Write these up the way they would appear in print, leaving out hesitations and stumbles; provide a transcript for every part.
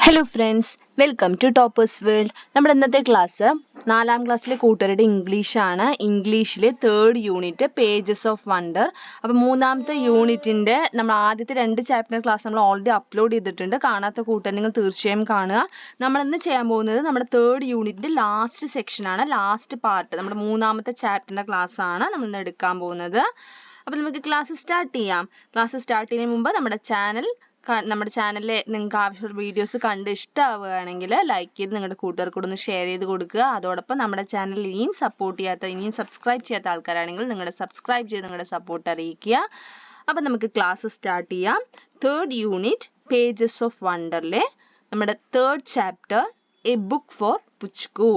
Hello friends, welcome to Toppers World. നമ്മുടെ ഇന്നത്തെ class 4ാം ക്ലാസ്സിലെ കൂട്ടുകാരുടെ ഇംഗ്ലീഷാണ്. ഇംഗ്ലീഷിലെ 3rd unit pages of wonder. അപ്പോൾ 3ാമത്തെ യൂണിറ്റിൻ്റെ നമ്മൾ ആദ്യത്തെ 2 ചാപ്റ്റർ ക്ലാസ് നമ്മൾ ഓൾറെഡി അപ്ലോഡ് ചെയ്തിട്ടുണ്ട്. കാണാത്ത കൂട്ടുകാർ നിങ്ങൾ തീർച്ചയായും കാണുക. നമ്മൾ ഇന്ന് ചെയ്യാൻ പോകുന്നത് നമ്മുടെ 3rd യൂണിറ്റിൻ്റെ ലാസ്റ്റ് സെക്ഷനാണ്, ലാസ്റ്റ് പാർട്ട്. നമ്മുടെ 3ാമത്തെ ചാപ്റ്ററിൻ്റെ ക്ലാസ് ആണ് നമ്മൾ ഇന്ന് എടുക്കാൻ പോകുന്നത്. അപ്പോൾ നമുക്ക് ക്ലാസ് സ്റ്റാർട്ട് ചെയ്യാം. ക്ലാസ് സ്റ്റാർട്ട് ചെയ്യുന്നതിന് മുമ്പ് നമ്മുടെ ചാനലിൽ നിങ്ങൾക്ക് ആവശ്യമുള്ള വീഡിയോസ് കണ്ട് ഇഷ്ടമാവുകയാണെങ്കിൽ ലൈക്ക് ചെയ്ത് നിങ്ങളുടെ കൂട്ടുകാർക്ക് ഒന്ന് ഷെയർ ചെയ്ത് കൊടുക്കുക. അതോടൊപ്പം നമ്മുടെ ചാനൽ ഇനിയും സബ്സ്ക്രൈബ് ചെയ്യാത്ത ആൾക്കാരാണെങ്കിൽ നിങ്ങളുടെ സബ്സ്ക്രൈബ് ചെയ്ത് നിങ്ങളുടെ സപ്പോർട്ട് അറിയിക്കുക. അപ്പം നമുക്ക് ക്ലാസ് സ്റ്റാർട്ട് ചെയ്യാം. 3rd യൂണിറ്റ് പേജസ് ഓഫ് വണ്ടറിലെ നമ്മുടെ 3rd chapter a book for Puchku.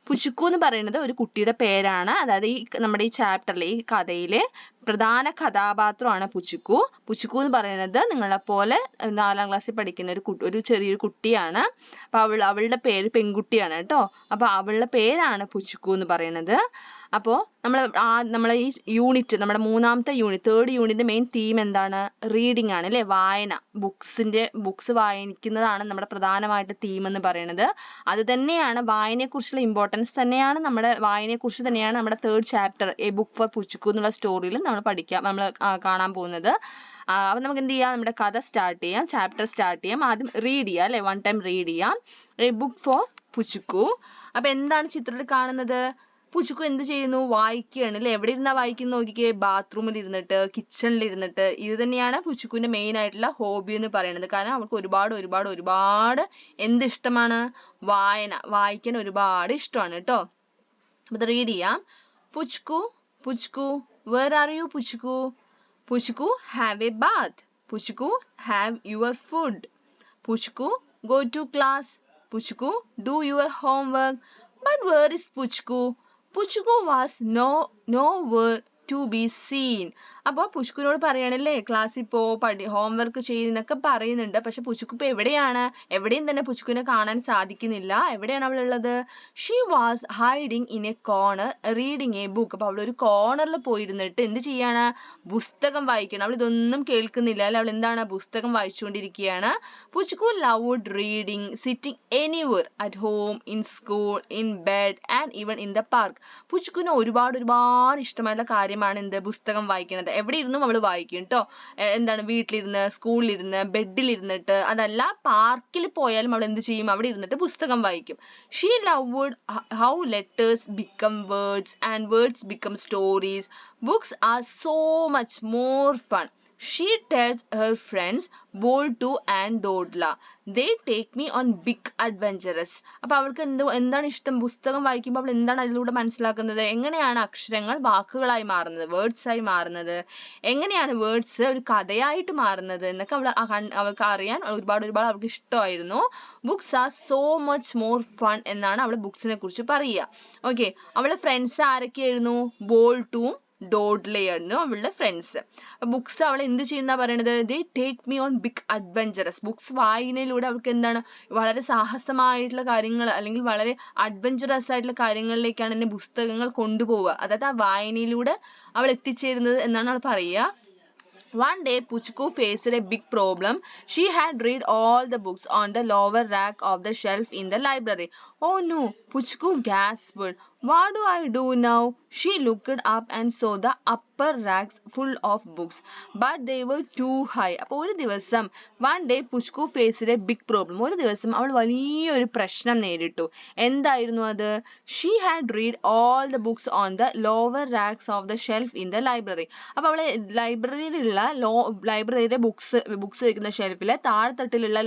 Puchku എന്ന് പറയുന്നത് ഒരു കുട്ടിയുടെ പേരാണ്. അതായത് നമ്മുടെ ഈ ചാപ്റ്ററിലെ ഈ കഥയിലെ പ്രധാന കഥാപാത്രമാണ് പുച്കു. പുച്കു എന്ന് പറയുന്നത് നിങ്ങളെ പോലെ 4ാം ക്ലാസ്സിൽ പഠിക്കുന്ന ഒരു ചെറിയൊരു കുട്ടിയാണ്. അപ്പോൾ അവളുടെ പെൺകുട്ടിയാണ് കേട്ടോ. അപ്പോൾ അവളുടെ പേരാണ് പുച്കു എന്ന് പറയുന്നത്. അപ്പോൾ നമ്മളെ ഈ യൂണിറ്റ്, നമ്മുടെ 3ാമത്തെ യൂണിറ്റ് 3rd യൂണിറ്റിന്റെ മെയിൻ തീം എന്താണ്? റീഡിംഗ് ആണ് അല്ലേ, വായന. ബുക്സ് വായിക്കുന്നതാണ് നമ്മുടെ പ്രധാനമായിട്ട് തീം എന്ന് പറയുന്നത്. അത് തന്നെയാണ് വായനയെക്കുറിച്ചുള്ള ഇമ്പോർട്ടൻസ് തന്നെയാണ് വായനയെക്കുറിച്ച് തന്നെയാണ് നമ്മുടെ 3rd chapter a book for Puchku എന്നുള്ള സ്റ്റോറിയിൽ നമ്മൾ കാണാൻ പോകുന്നത്. അപ്പം നമുക്ക് എന്ത് ചെയ്യാം, നമ്മുടെ കഥ സ്റ്റാർട്ട് ചെയ്യാം, ചാപ്റ്റർ സ്റ്റാർട്ട് ചെയ്യാം. ആദ്യം റീഡ് ചെയ്യാം അല്ലേ, 1 ടൈം റീഡ് ചെയ്യാം. A book for Puchku. അപ്പം എന്താണ് ചിത്രത്തിൽ കാണുന്നത്? പുച്കു എന്ത് ചെയ്യുന്നു? വായിക്കുകയാണ് അല്ലേ. എവിടെ ഇരുന്നാ വായിക്കുന്ന നോക്കിക്കേ, ബാത്റൂമിൽ ഇരുന്നിട്ട്, കിച്ചണിൽ ഇരുന്നിട്ട്. ഇത് തന്നെയാണ് പുച്കുവിന്റെ മെയിൻ ആയിട്ടുള്ള ഹോബി എന്ന് പറയുന്നത്. കാരണം അവൾക്ക് ഒരുപാട് എന്ത് ഇഷ്ടമാണ്? വായിക്കാൻ ഒരുപാട് ഇഷ്ടമാണ് കേട്ടോ. അപ്പൊ ഇത് റീഡ് ചെയ്യാം. പുച്കു, where are you പുച്കു? പുച്കു, have a bath. പുച്കു, have your food. പുച്കു, go to class. പുച്കു, do your homework. But where is പുച്കു? പുച്കു was nowhere to be seen. അപ്പോൾ പുച്കുവിനോട് പറയണല്ലേ, ക്ലാസ്സിൽ ഹോംവർക്ക് ചെയ്യുന്നൊക്കെ പറയുന്നുണ്ട്. പക്ഷെ പുച്കു ഇപ്പോൾ എവിടെയും തന്നെ പുച്കുവിനെ കാണാൻ സാധിക്കുന്നില്ല. എവിടെയാണ് അവൾ ഉള്ളത്? She was hiding in A corner reading A book. അപ്പോൾ അവൾ ഒരു കോർണറിൽ പോയിരുന്നിട്ട് എന്ത് ചെയ്യാണ്? പുസ്തകം വായിക്കണം. അവൾ ഇതൊന്നും കേൾക്കുന്നില്ല അല്ലെ, അവൾ എന്താണ്? പുസ്തകം വായിച്ചുകൊണ്ടിരിക്കുകയാണ്. Puchku loved reading sitting anywhere at home, in school, in bed and even in the park. പുച്കുവിന് ഒരുപാട് ഇഷ്ടമായിട്ടുള്ള കാര്യമാണ് എന്ത്? പുസ്തകം വായിക്കുന്നത്. എവിടെ ഇരുന്നും അവൾ വായിക്കും കേട്ടോ. എന്താണ്? വീട്ടിലിരുന്ന്, സ്കൂളിലിരുന്ന്, ബെഡിലിരുന്നിട്ട്, അതല്ല പാർക്കിൽ പോയാലും അവൾ എന്ത് ചെയ്യും? അവിടെ ഇരുന്നിട്ട് പുസ്തകം വായിക്കും. She loved how letters become words and words become stories. Books are so much more fun. She tells her friends Boltu and Dodla. They take me on big adventures. അപ്പോൾ അവൾക്ക് എന്താണ് ഇഷ്ടം? പുസ്തകം വായിക്കുമ്പോൾ അവൾ എന്താണ് അതിലൂടെ മനസ്സിലാക്കുന്നത്? എങ്ങനെയാണ് അക്ഷരങ്ങൾ വാക്കുകളായി മാറുന്നത്, വേർഡ്സ് ആയി മാറുന്നത്, എങ്ങനെയാണ് വേർഡ്സ് ഒരു കഥയായിട്ട് മാറുന്നത് എന്നൊക്കെ അവൾക്ക് അറിയാൻ ഒരുപാട് അവൾക്ക് ഇഷ്ടമായിരുന്നു. Books are so much more fun എന്നാണ് അവൾ ബുക്സിനെ കുറിച്ച് പറയുക. ഓക്കെ, അവളുടെ ഫ്രണ്ട്സ് ആരൊക്കെയായിരുന്നു? ബോൾട്ടും ഡോഡ്ലെയായിരുന്നു അവളുടെ ഫ്രണ്ട്സ്. ബുക്സ് അവൾ എന്ത് ചെയ്യുന്ന പറയണത്? They take me on big adventures. Books വായനയിലൂടെ അവൾക്ക് എന്താണ്? വളരെ സാഹസമായിട്ടുള്ള കാര്യങ്ങൾ അല്ലെങ്കിൽ വളരെ അഡ്വഞ്ചറസ് ആയിട്ടുള്ള കാര്യങ്ങളിലേക്കാണ് എന്നെ പുസ്തകങ്ങൾ കൊണ്ടുപോവുക. അതായത് ആ വായനയിലൂടെ അവൾ എത്തിച്ചേരുന്നത് എന്നാണ് അവൾ പറയുക. One day Puchku faced a big problem. She had read all the books on the lower rack of the shelf in the library. Oh no, Puchku gasped. What do I do now? She looked up and saw the upper racks full of books, but they were too high. അപ്പോൾ ഒരു ദിവസം one day Puchku faced a big problem. ഒരു ദിവസം അവൾ വലിയൊരു പ്രശ്നം നേരിട്ടു. എന്തായിരുന്നു അത്? She had read all the books on the lower racks of the shelf in the library. അപ്പോൾ അവൾ ലൈബ്രറിയിലെ ബുക്സ് വെക്കുന്ന ഷെൽഫിലെ താഴെത്തട്ടിലുള്ള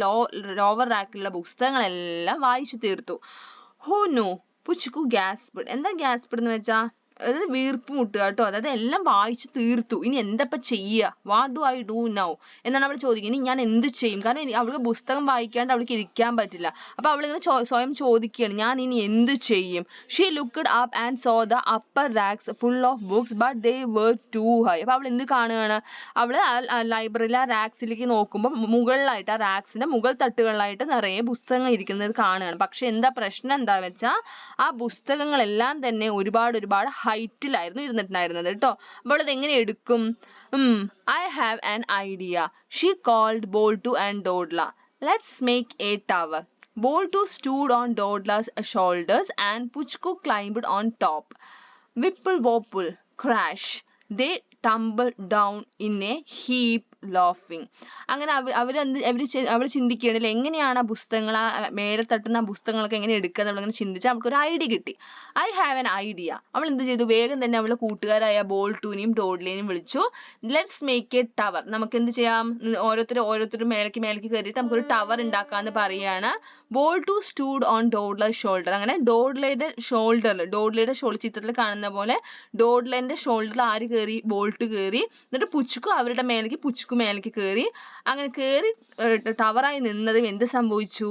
ലോവർ റാക്കിലുള്ള പുസ്തകങ്ങളെല്ലാം വായിച്ചു തീർത്തു. ഹോ നോ, പുച്കു ഗ്യാസ്പിഡ്. എന്താ ഗ്യാസ്പിഡ് എന്ന് വെച്ചാ? അതായത് വീർപ്പ് മുട്ടുക കേട്ടോ. അതായത് എല്ലാം വായിച്ചു തീർത്തു, ഇനി എന്തപ്പ ചെയ്യുക? What do I do now എന്നാണ് അവൾ ചോദിക്കുന്നത്. ഇനി ഞാൻ എന്ത് ചെയ്യും? കാരണം അവൾക്ക് പുസ്തകം വായിക്കാണ്ട് അവൾക്ക് ഇരിക്കാൻ പറ്റില്ല. അപ്പൊ അവളിങ്ങനെ സ്വയം ചോദിക്കുകയാണ്, ഞാൻ ഇനി എന്ത് ചെയ്യും? She looked up and saw the upper racks full of books but they were too high. അപ്പൊ അവൾ എന്ത് കാണുകയാണ്? അവള് ലൈബ്രറിയിലെ ആ റാക്സിലേക്ക് നോക്കുമ്പോൾ മുകളിലായിട്ട്, ആ റാക്സിന്റെ മുകൾ തട്ടുകളിലായിട്ട് നിറയെ പുസ്തകങ്ങൾ ഇരിക്കുന്നത് കാണുകയാണ്. പക്ഷെ എന്താ പ്രശ്നം? എന്താ വെച്ചാൽ ആ പുസ്തകങ്ങളെല്ലാം തന്നെ ഒരുപാട് ഹൈറ്റിലായിരുന്നു ഇരുന്നിട്ടുണ്ടായിരുന്നത് കേട്ടോ. അപ്പോൾ അത് എങ്ങനെ എടുക്കും? I have an idea. She called Boltu and Dodla. Let's make a tower. Boltu stood on Dodla's shoulders and Puchku climbed on top. Whipple wobble, crash. They tumbled down in a heap laughing. അങ്ങനെ അവർ ചിന്തിക്കുകയാണല്ലേ എങ്ങനെയാണ് ആ പുസ്തകങ്ങൾ മേലെ തട്ടുന്ന പുസ്തകങ്ങളൊക്കെ എങ്ങനെ എടുക്കുക എന്നുള്ളങ്ങനെ ചിന്തിച്ച് അവൾക്കൊരു ഐഡിയ കിട്ടി. I have an idea. അവൾ എന്ത് ചെയ്തു, വേഗം തന്നെ അവളുടെ കൂട്ടുകാരായ ബോൾട്ടൂനെയും ഡോഡ്ലിനെയും വിളിച്ചു. Let's make A tower. നമുക്ക് എന്ത് ചെയ്യാം, ഓരോരുത്തരും മേലേക്ക് കയറിയിട്ട് നമുക്കൊരു ടവർ ഉണ്ടാക്കാന്ന് പറയാണ്. ബോൾട്ടു സ്റ്റൂഡ് ഓൺ ഡോഡ്ലേഴ്സ് ഷോൾഡർ. അങ്ങനെ ഡോഡ്ലയുടെ ഷോൾഡർ ചിത്രത്തിൽ കാണുന്ന പോലെ ഡോഡ്ലന്റെ ഷോൾഡറിൽ ആര് കയറി, ബോൾട്ട് കയറി. എന്നിട്ട് പുച്ചുക്കു അവരുടെ മേലേക്ക് കയറി. അങ്ങനെ കയറി ടവറായി നിന്നതും എന്ത് സംഭവിച്ചു,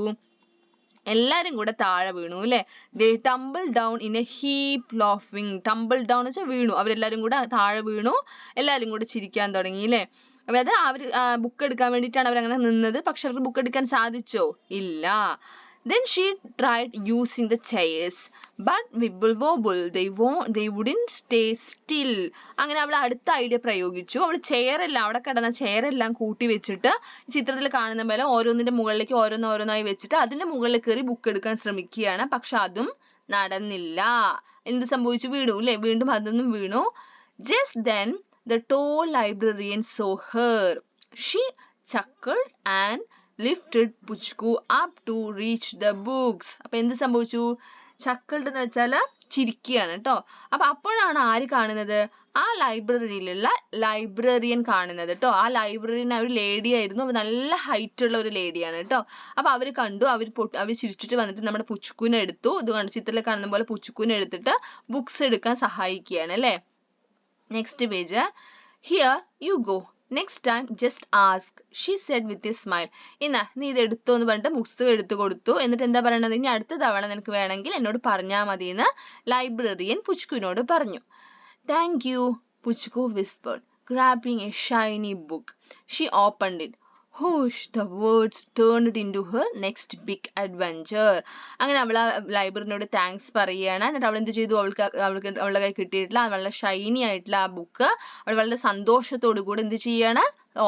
എല്ലാരും കൂടെ താഴെ വീണു അല്ലെ. They tumble down in a heap ലോഫിങ്. ടംബിൾ ഡൗൺ എന്ന് വെച്ചാൽ വീണു. അവരെല്ലാരും കൂടെ താഴെ വീണു, എല്ലാരും കൂടെ ചിരിക്കാൻ തുടങ്ങി അല്ലെ. അതായത് അവർ ബുക്ക് എടുക്കാൻ വേണ്ടിയിട്ടാണ് അവരങ്ങനെ നിന്നത്. പക്ഷെ അവർക്ക് ബുക്ക് എടുക്കാൻ സാധിച്ചോ, ഇല്ല. Then she tried using the chairs, but wibble wobble, they wouldn't stay still. അങ്ങനെ അവൾ അടുത്ത ഐഡിയ പ്രയോഗിച്ചു. അവൾ അവിടെ കിടന്ന ചെയറെല്ലാം കൂട്ടി വെച്ചിട്ട് ചിത്രത്തിൽ കാണുന്ന പോലെ ഓരോന്നിന്റെ മുകളിലേക്ക് ഓരോന്നായി വെച്ചിട്ട് അതിന്റെ മുകളിൽ കയറി ബുക്ക് എടുക്കാൻ ശ്രമിക്കുകയാണ്. പക്ഷെ അതും നടന്നില്ല. എന്ത് സംഭവിച്ചു, വീണു അല്ലെ. വീണ്ടും അതൊന്നും വീണു. Just then the tall librarian saw her. She chuckled and lifted Puchku up to reach the books. അപ്പൊ എന്ത് സംഭവിച്ചു, ചക്കളുടെ എന്ന് വെച്ചാല് ചിരിക്കുകയാണ് കേട്ടോ. അപ്പോഴാണ് ആര് കാണുന്നത്, ആ ലൈബ്രറിയിലുള്ള ലൈബ്രറിയൻ കാണുന്നത് കേട്ടോ. ആ ലൈബ്രറിയൻ ഒരു ലേഡി ആയിരുന്നു, നല്ല ഹൈറ്റ് ഉള്ള ഒരു ലേഡിയാണ് കേട്ടോ. അപ്പൊ അവര് കണ്ടു, അവർ ചിരിച്ചിട്ട് വന്നിട്ട് നമ്മുടെ പുച്ചുക്കുനെ എടുത്തു. ഇത് കണ്ടു, ചിത്രത്തിൽ കാണുന്ന പോലെ പുച്ചുക്കുനെ എടുത്തിട്ട് ബുക്സ് എടുക്കാൻ സഹായിക്കുകയാണ് അല്ലെ. Next page. Here you go. Next time just ask, she said with a smile. ഇന്നാ നീ ഇത് എടുത്തോ എന്ന് പറഞ്ഞിട്ട് പുസ്തകം എടുത്തു കൊടുത്തു. എന്നിട്ട് എന്താ പറയണത്, ഇനി അടുത്ത തവണ നിനക്ക് വേണമെങ്കിൽ എന്നോട് പറഞ്ഞാൽ മതി എന്ന് ലൈബ്രറിയൻ പുച്ചുക്കുവിനോട് പറഞ്ഞു. Thank you, Puchku whispered, grabbing a shiny book. She opened it. Whoosh, the words turned into her next big adventure. അങ്ങനെ അവൾ ലൈബ്രറിനോട് താങ്ക്സ് പറയുകയാണ്. എന്നിട്ട് അവൾ എന്ത് ചെയ്തു, അവളുടെ കൈ കിട്ടിയിട്ടുള്ള വളരെ ഷൈനി ആയിട്ടുള്ള ആ ബുക്ക് അവൾ വളരെ സന്തോഷത്തോടു കൂടി എന്ത് ചെയ്യാണ്,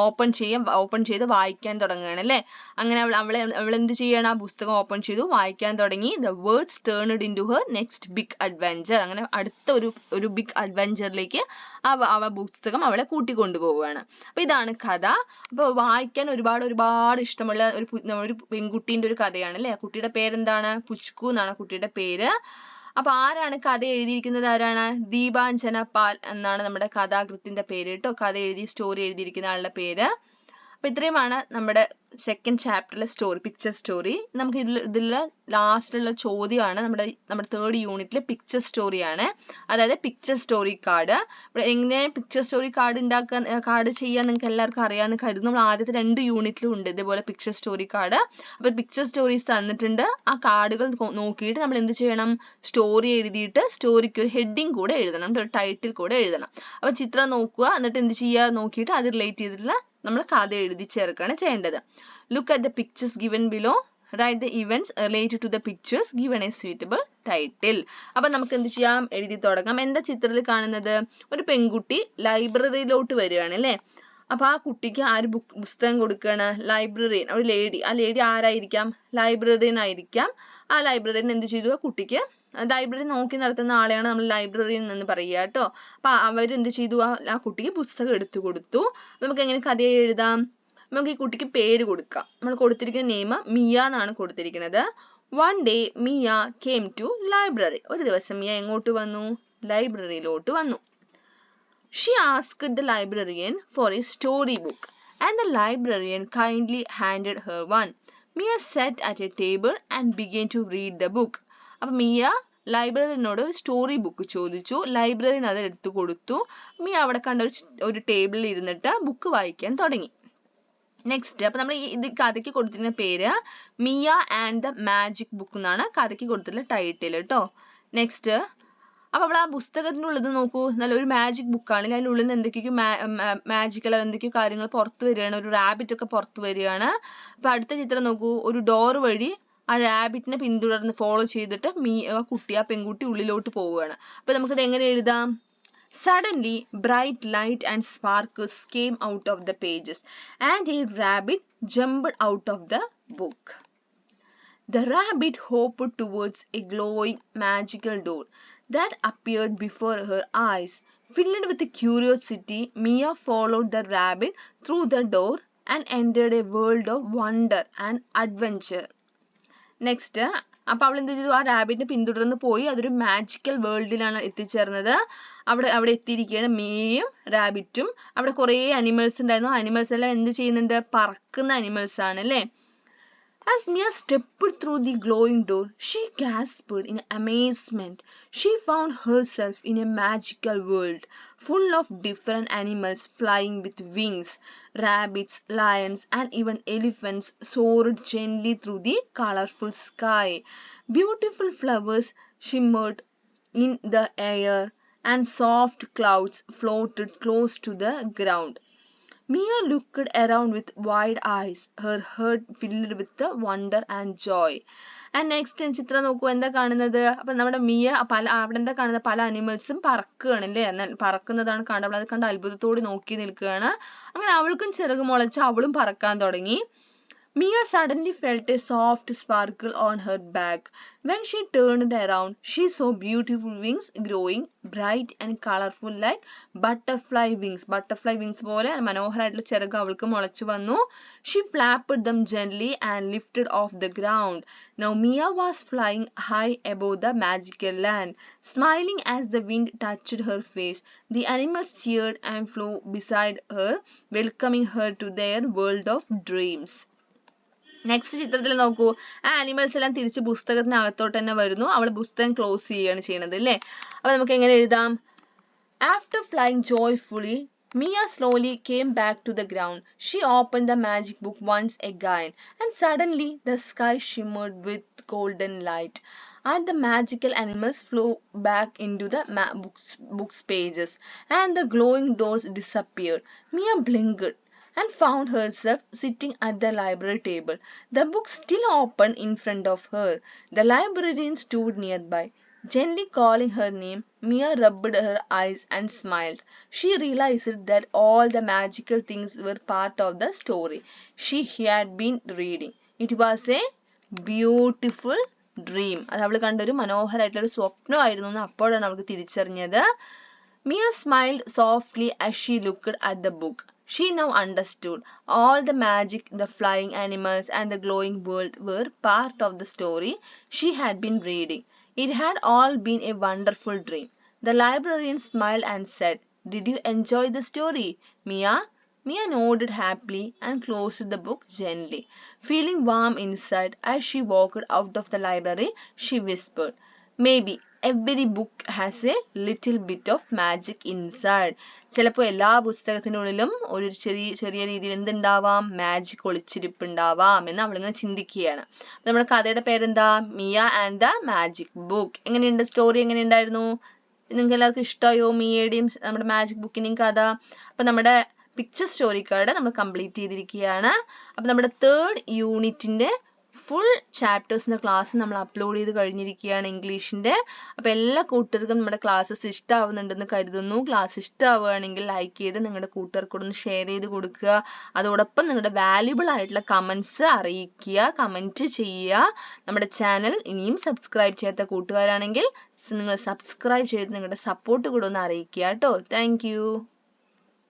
ഓപ്പൺ ചെയ്ത് വായിക്കാൻ തുടങ്ങുകയാണ് അല്ലെ. അങ്ങനെ അവൾ എന്ത് ചെയ്യണം, ആ പുസ്തകം ഓപ്പൺ ചെയ്തു വായിക്കാൻ തുടങ്ങി. The words turned into her next big adventure. അങ്ങനെ അടുത്ത ഒരു ബിഗ് അഡ്വഞ്ചറിലേക്ക് ആ പുസ്തകം അവളെ കൂട്ടിക്കൊണ്ടുപോവുകയാണ്. അപ്പൊ ഇതാണ് കഥ. അപ്പൊ വായിക്കാൻ ഒരുപാട് ഇഷ്ടമുള്ള ഒരു പെൺകുട്ടീന്റെ ഒരു കഥയാണ് അല്ലെ. കുട്ടിയുടെ പേരെന്താണ്, പുച്കു എന്നാണ് കുട്ടിയുടെ പേര്. അപ്പൊ ആരാണ് കഥ എഴുതിയിരിക്കുന്നത്, ആരാണ്, ദീപാഞ്ജന പാൽ എന്നാണ് നമ്മുടെ കഥാകൃത്തിന്റെ പേര് കേട്ടോ. കഥ സ്റ്റോറി എഴുതിയിരിക്കുന്ന ആളുടെ പേര്. അപ്പൊ ഇത്രയുമാണ് നമ്മുടെ സെക്കൻഡ് ചാപ്റ്ററിലെ സ്റ്റോറി, പിക്ചർ സ്റ്റോറി. നമുക്ക് ഇതിലുള്ള ലാസ്റ്റിലുള്ള ചോദ്യമാണ് നമ്മുടെ തേർഡ് യൂണിറ്റിലെ പിക്ചർ സ്റ്റോറിയാണ്. അതായത് പിക്ചർ സ്റ്റോറി കാർഡ്. എങ്ങനെ പിക്ചർ സ്റ്റോറി കാർഡ് ചെയ്യാൻ നിങ്ങൾക്ക് എല്ലാവർക്കും അറിയാമെന്ന് കരുതുന്നു. നമ്മൾ ആദ്യത്തെ 2 യൂണിറ്റിലും ഉണ്ട് ഇതേപോലെ പിക്ചർ സ്റ്റോറി കാർഡ്. അപ്പൊ പിക്ചർ സ്റ്റോറീസ് തന്നിട്ടുണ്ട്. ആ കാർഡുകൾ നോക്കിയിട്ട് നമ്മൾ എന്ത് ചെയ്യണം, സ്റ്റോറി എഴുതിയിട്ട് സ്റ്റോറിക്ക് ഒരു ഹെഡിങ് കൂടെ എഴുതണം, ഒരു ടൈറ്റിൽ കൂടെ എഴുതണം. അപ്പൊ ചിത്രം നോക്കുക, എന്നിട്ട് എന്ത് ചെയ്യുക, നോക്കിയിട്ട് അത് റിലേറ്റ് ചെയ്തിട്ടുള്ള നമ്മൾ കഥ എഴുതി ചേർക്കുകയാണ് ചെയ്യേണ്ടത്. Look at the pictures given below. Write the events related to the pictures given a suitable title. അപ്പൊ നമുക്ക് എന്ത് ചെയ്യാം, എഴുതി തുടങ്ങാം. എന്താ ചിത്രത്തിൽ കാണുന്നത്, ഒരു പെൺകുട്ടി ലൈബ്രറിയിലോട്ട് വരികയാണ് അല്ലെ. അപ്പൊ ആ കുട്ടിക്ക് ആര് പുസ്തകം കൊടുക്കുകയാണ്, ലൈബ്രറിയൻ, ഒരു ലേഡി. ആ ലേഡി ആരായിരിക്കാം, ലൈബ്രറിയൻ ആയിരിക്കാം. ആ ലൈബ്രറിയൻ എന്ത് ചെയ്തു, ആ കുട്ടിക്ക് ലൈബ്രറി നോക്കി നടത്തുന്ന ആളെയാണ് നമ്മൾ ലൈബ്രറിയൻ എന്ന് പറയുക കേട്ടോ. അപ്പൊ അവരെന്ത് ചെയ്തു, ആ കുട്ടിക്ക് പുസ്തകം എടുത്തു കൊടുത്തു. നമുക്ക് എങ്ങനെ കഥ എഴുതാം, നമുക്ക് ഈ കുട്ടിക്ക് പേര് കൊടുക്കാം. നമ്മൾ കൊടുത്തിരിക്കുന്ന നെയിം മിയ എന്നാണ് കൊടുത്തിരിക്കുന്നത്. One day Mia came to library. ഒരു ദിവസം മിയ എങ്ങോട്ട് വന്നു, ലൈബ്രറിയിലോട്ട് വന്നു. She asked the librarian for a storybook and the librarian kindly handed her one. Mia sat at a table and began to read the book. അപ്പൊ മിയ ലൈബ്രറിനോട് ഒരു story book ചോദിച്ചു. ലൈബ്രറിൻ അത് എടുത്തു കൊടുത്തു. മിയ അവിടെ കണ്ട ഒരു ടേബിളിൽ ഇരുന്നിട്ട് ബുക്ക് വായിക്കാൻ തുടങ്ങി. നെക്സ്റ്റ്, അപ്പൊ നമ്മൾ ഇത് കഥയ്ക്ക് കൊടുത്തിരുന്ന പേര് Mia and the magic book എന്നാണ് കഥയ്ക്ക് കൊടുത്തിട്ടുള്ള ടൈറ്റിൽ കേട്ടോ. നെക്സ്റ്റ്, അപ്പൊ അവിടെ ആ പുസ്തകത്തിനുള്ളത് നോക്കൂ, നല്ലൊരു മാജിക് ബുക്കാണ്. അതിൻ്റെ ഉള്ളിൽ നിന്ന് എന്തൊക്കെയോ മാജിക്കൽ എന്തൊക്കെയോ കാര്യങ്ങൾ പുറത്ത് വരികയാണ്. ഒരു റാബിറ്റ് ഒക്കെ പുറത്ത് വരികയാണ്. അപ്പൊ അടുത്ത ചിത്രം നോക്കൂ, ഒരു ഡോർ വഴി ആ റാബിറ്റിനെ പിന്തുടർന്ന് ഫോളോ ചെയ്തിട്ട് ആ പെൺകുട്ടി ഉള്ളിലോട്ട് പോവുകയാണ്. അപ്പൊ നമുക്കത് എങ്ങനെ എഴുതാം, Suddenly, bright light and sparkles came out of the pages, and a rabbit jumped out of the book. The rabbit hopped towards a glowing magical door that appeared before her eyes. Filled with curiosity, Mia followed the rabbit through the door and entered a world of wonder and adventure. Next അപ്പൊ അവൾ എന്ത് ചെയ്തു? ആ റാബിറ്റിനെ പിന്തുടർന്ന് പോയി. അതൊരു magical വേൾഡിലാണ് എത്തിച്ചേർന്നത്. അവിടെ എത്തിയിരിക്കുകയാണ് മിയയും റാബിറ്റും. അവിടെ കുറേ അനിമൽസ് ഉണ്ടായിരുന്നു. അനിമൽസ് എല്ലാം എന്ത് ചെയ്യുന്നുണ്ട്? പറക്കുന്ന അനിമൽസ് ആണ് അല്ലേ? As Mia stepped through the glowing door, she gasped in amazement. She found herself in a magical world full of different animals flying with wings. Rabbits, lions, and even elephants soared gently through the colorful sky. Beautiful flowers shimmered in the air, and soft clouds floated close to the ground. Mia looked around with wide eyes, her heart filled with the wonder and joy. And next ചിത്രം നോക്കൂ, എന്താ കാണുന്നത്? അപ്പൊ നമ്മുടെ മിയ അവിടെ എന്താ കാണുന്നത്? പല അനിമൽസും പറക്കുകയാണ് അല്ലേ? പറക്കുന്നതാണ് കാണുന്നത്. അത് കണ്ട് അത്ഭുതത്തോടെ നോക്കി നിൽക്കുകയാണ്. അങ്ങനെ അവൾക്കും ചിറക് മുളച്ച് അവളും പറക്കാൻ തുടങ്ങി. Mia suddenly felt a soft sparkle on her back. When she turned around, she saw beautiful wings growing bright and colorful like butterfly wings. Butterfly wings പോലെ മനോഹരമായിട്ടുള്ള ചിറക് അവൾക്ക് മുളച്ചു വന്നു. She flapped them gently and lifted off the ground. Now Mia was flying high above the magical land, smiling as the wind touched her face. The animals cheered and flew beside her, welcoming her to their world of dreams. Next ചിത്രത്തിൽ നോക്കൂ, ആ animals എല്ലാം തിരിച്ച് പുസ്തകത്തിനകത്തോട്ട് തന്നെ വരുന്നു. അവൾ പുസ്തകം close ചെയ്യുകയാണ് ചെയ്യുന്നത് അല്ലേ? അപ്പൊ നമുക്ക് എങ്ങനെ എഴുതാം? After flying joyfully, Mia slowly came back to the ground. She opened the magic book once again, and suddenly the sky shimmered with golden light. And the magical animals flew back into the book's pages, and the glowing doors disappeared. Mia blinked and found herself sitting at the library table, the book still open in front of her. The librarian stood nearby. Gently calling her name, Mia rubbed her eyes and smiled. She realized that all the magical things were part of the story she had been reading. It was a beautiful dream. അത് അവൾ കണ്ടൊരു മനോഹരമായിട്ടുള്ള ഒരു സ്വപ്നമായിരുന്നു എന്ന് അപ്പോഴാണ് അവൾക്ക് തിരിച്ചറിഞ്ഞത്. Mia smiled softly as she looked at the book. She now understood all the magic, the flying animals, and the glowing world were part of the story she had been reading. It had all been a wonderful dream. The librarian smiled and said, "Did you enjoy the story, Mia?" Mia nodded happily and closed the book gently. Feeling warm inside as she walked out of the library, she whispered, "Maybe every book has a little bit of magic inside." ചിലപ്പോൾ എല്ലാ പുസ്തകത്തിനുള്ളിലും ഒരു ചെറിയ രീതിയിൽ എന്തുണ്ടാവാം? Magic ഒളിച്ചിരിപ്പുണ്ടാവാം എന്ന് അവളിങ്ങനെ ചിന്തിക്കുകയാണ്. നമ്മുടെ കഥയുടെ പേരെന്താ? Mia and the magic book. എങ്ങനെയുണ്ട്? സ്റ്റോറി എങ്ങനെയുണ്ടായിരുന്നു? നിങ്ങൾക്ക് എല്ലാവർക്കും ഇഷ്ടമായോ മിയയുടെയും നമ്മുടെ മാജിക് ബുക്കിന്റെയും കഥ? അപ്പൊ നമ്മുടെ പിക്ചർ സ്റ്റോറി കാർഡ് നമ്മൾ കംപ്ലീറ്റ് ചെയ്തിരിക്കുകയാണ്. അപ്പൊ നമ്മുടെ 3rd യൂണിറ്റിന്റെ ഫുൾ ചാപ്റ്റേഴ്സിന്റെ ക്ലാസ് നമ്മൾ അപ്ലോഡ് ചെയ്ത് കഴിഞ്ഞിരിക്കുകയാണ് ഇംഗ്ലീഷിന്റെ. അപ്പൊ എല്ലാ കൂട്ടുകാർക്കും നമ്മുടെ ക്ലാസ്സസ് ഇഷ്ടമാവുന്നുണ്ടെന്ന് കരുതുന്നു. ക്ലാസ് ഇഷ്ടമാവുകയാണെങ്കിൽ ലൈക്ക് ചെയ്ത് നിങ്ങളുടെ കൂട്ടുകാർക്കൊന്ന് ഷെയർ ചെയ്ത് കൊടുക്കുക. അതോടൊപ്പം നിങ്ങളുടെ വാല്യുബിൾ ആയിട്ടുള്ള കമന്റ്സ് അറിയിക്കുക, കമന്റ് ചെയ്യുക. നമ്മുടെ ചാനൽ ഇനിയും സബ്സ്ക്രൈബ് ചെയ്യാത്ത കൂട്ടുകാരാണെങ്കിൽ നിങ്ങൾ സബ്സ്ക്രൈബ് ചെയ്ത് നിങ്ങളുടെ സപ്പോർട്ട് കൂടെ ഒന്ന് അറിയിക്കുക കേട്ടോ. Thank you.